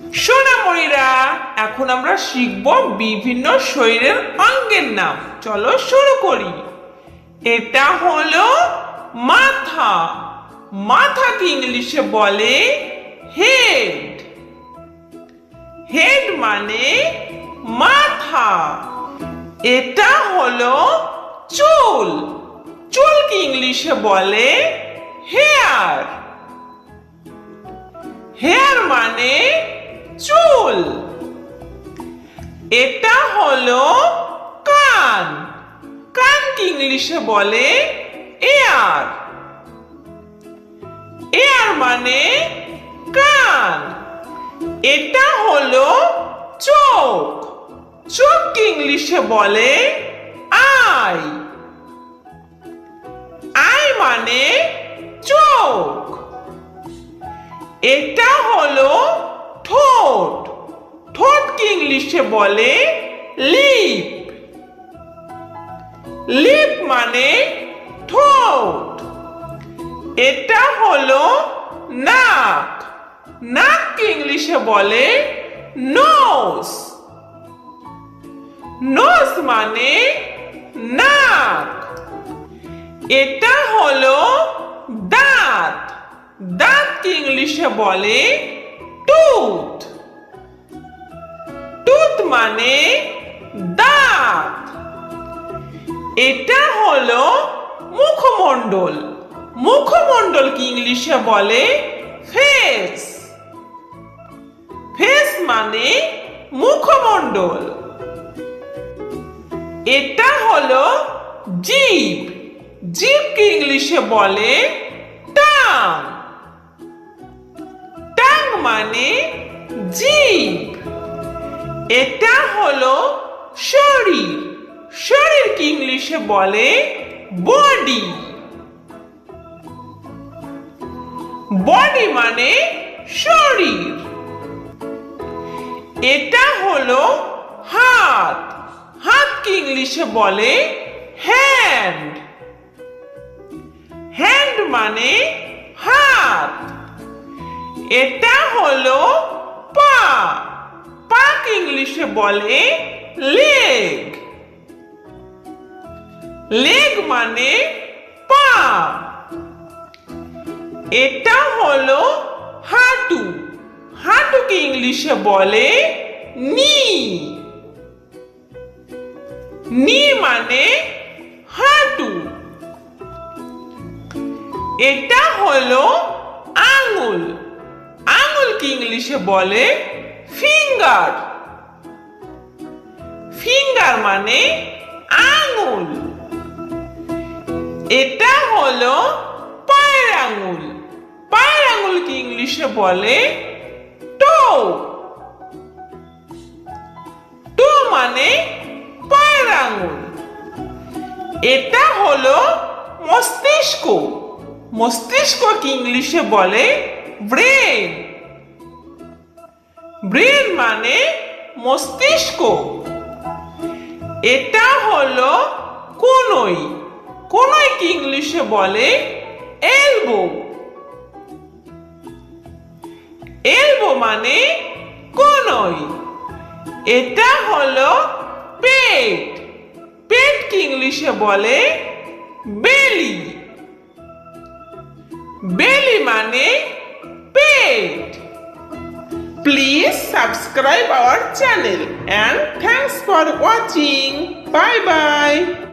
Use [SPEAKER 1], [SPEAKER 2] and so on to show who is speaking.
[SPEAKER 1] সোনামণিরা, এখন আমরা শিখব বিভিন্ন শরীরের অঙ্গের নাম। চলো শুরু করি। এটা হলো মাথা। মাথাকে ইংলিশে বলে হেড। হেড মানে মাথা। এটা হলো চুল। চুলকে ইংলিশে বলে হেয়ার। হেয়ার মানে চুল। এটা হলো কান। কানকে ইংলিশে বলে এয়ার। এয়ার মানে কান। এটা হলো চোখ। চোখকে ইংলিশে বলে আই। আই মানে চোখ। এটা হলো ঠোঁট। ঠোঁটকে ইংলিশে বলে লিপ। লিপ মানে ঠোঁট। এটা হলো নাক। নাককে ইংলিশে বলে নোজ। নোজ মানে নাক। এটা হলো দাঁত। দাঁতকে ইংলিশে বলে টুথ। টুথ মানে দাঁত। এটা হলো মুখমণ্ডল। মুখমণ্ডলকে ইংলিশে বলে ফেস। ফেস মানে মুখমণ্ডল। এটা হলো জিভ। জিভকে ইংলিশে বলে টাং। টাং মানে জিভ। এটা হলো শরীর। শরীরকে ইংলিশে বলে বডি। বডি মানে শরীর। এটা হলো হাত। হাতকে ইংলিশে বলে হ্যান্ড। হ্যান্ড মানে হাত। এটা হলো পা। পাকে ইংলিশে বলে লেগ। লেগ মানে পা। এটা হলো হাঁটু। হাঁটুকে ইংলিশে বলে নি। নি মানে হাঁটু। এটা হলো আঙ্গুল। আঙ্গুলকে ইংলিশে বলে ফিঙ্গার। ফিঙ্গার মানে আঙ্গুল। এটা হলো পায়ের আঙ্গুল। পায়ের আঙ্গুলকে ইংলিশে বলে টো। টো মানে পায়ের আঙ্গুল। এটা হলো মস্তিষ্ক। মস্তিষ্ককে ইংলিশে বলে ব্রেন। ব্রেন মানে মস্তিষ্ক। এটা হলো কনুই। কনুইকে ইংলিশে বলে এলবো। এলবো মানে কনুই। এটা হলো পেট। পেটকে ইংলিশে বলে বেলি। বেলি মানে পেট। Please subscribe our channel and thanks for watching. Bye bye.